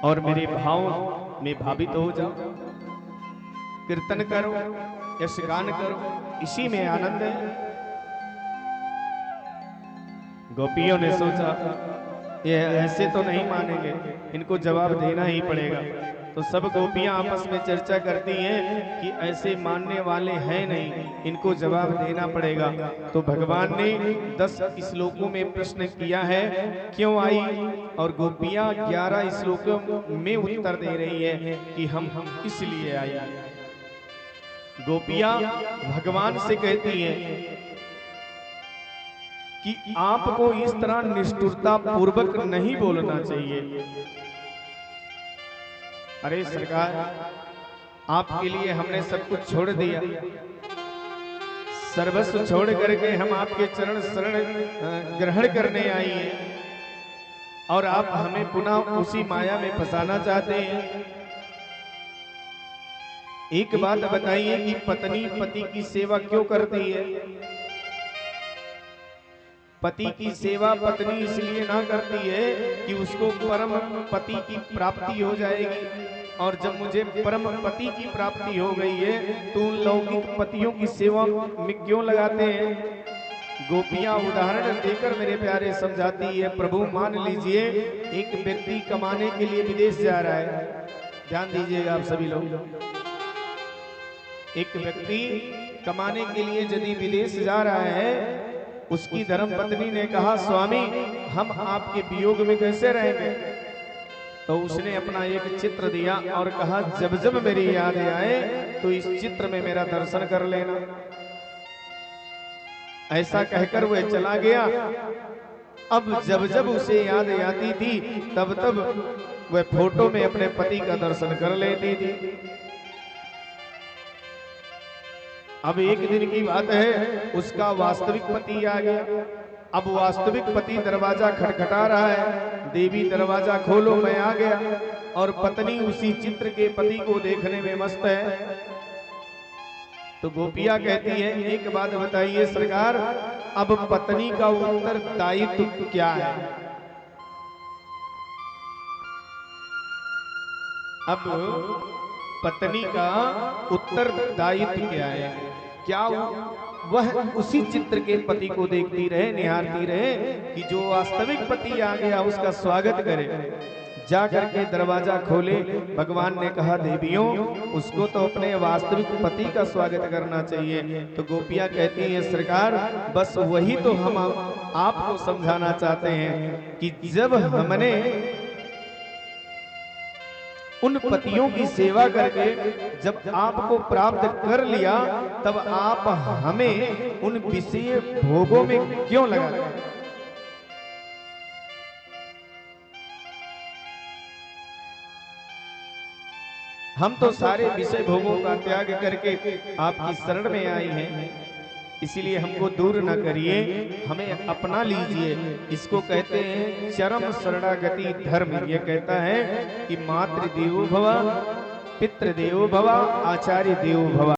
और मेरे भाव में भावित हो जाओ। कीर्तन करो, यश गान करो, इसी में आनंद है। गोपियों ने सोचा ये ऐसे तो नहीं मानेंगे, इनको जवाब देना ही पड़ेगा। तो सब गोपियां आपस में चर्चा करती हैं कि ऐसे मानने वाले हैं नहीं, इनको जवाब देना पड़ेगा। तो भगवान ने 10 श्लोकों में प्रश्न किया है क्यों आई, और गोपियां 11 श्लोकों में उत्तर दे रही है कि हम इसलिए आई। गोपियां भगवान से कहती हैं कि आपको इस तरह निष्ठुरता पूर्वक नहीं बोलना चाहिए। अरे सरकार, आपके लिए हमने सब कुछ छोड़ दिया, सर्वस्व छोड़ करके हम आपके चरण शरण ग्रहण करने आई हैं, और आप हमें पुनः उसी माया में फंसाना चाहते हैं। एक बात बताइए कि पत्नी पति की सेवा क्यों करती है? पति की सेवा पत्नी इसलिए ना करती है कि उसको परम पति की प्राप्ति हो जाएगी, और जब मुझे परम पति की प्राप्ति हो गई है तो उन लौकिक पतियों की सेवा में क्यों लगाते हैं? गोपियां उदाहरण देकर मेरे प्यारे समझाती है, प्रभु मान लीजिए एक व्यक्ति कमाने के लिए विदेश जा रहा है, ध्यान दीजिएगा आप सभी लोग। एक व्यक्ति कमाने के लिए यदि विदेश जा रहा है, उसकी धर्मपत्नी ने कहा स्वामी हम आपके वियोग में कैसे रहेंगे? तो उसने अपना एक चित्र दिया और कहा जब जब मेरी याद आए तो इस चित्र में मेरा दर्शन कर लेना। ऐसा कहकर वह चला गया। अब जब जब उसे याद आती थी तब तब वह फोटो में अपने पति का दर्शन कर लेती थी। अब एक दिन की बात है, उसका वास्तविक पति आ गया। अब वास्तविक पति दरवाजा खटखटा रहा है, देवी दरवाजा खोलो मैं आ गया, और पत्नी उसी चित्र के पति को देखने में मस्त है। तो गोपियां कहती है एक बात बताइए सरकार, अब पत्नी का उत्तरदायित्व क्या है? अब पत्नी का उत्तरदायित्व क्या है? क्या वह उसी चित्र के पति को देखती रहे, निहारती रहे, कि जो वास्तविक पति आ गया उसका स्वागत करे? जा करके दरवाजा खोले। भगवान ने कहा देवियों उसको तो अपने वास्तविक पति का स्वागत करना चाहिए। तो गोपियां कहती हैं सरकार बस वही तो हम आपको समझाना चाहते हैं कि जब हमने उन पतियों की सेवा करके जब आपको प्राप्त कर लिया, तब आप हमें उन विषय भोगों में क्यों लगाते हैं? हम तो सारे विषय भोगों का त्याग करके आपकी शरण में आई हैं, इसीलिए हमको दूर न करिए, हमें अपना लीजिए। इसको कहते हैं चरम शरणागति धर्म। ये कहता है कि मातृदेवो भव, पितृदेवो भव, आचार्य देवो भव।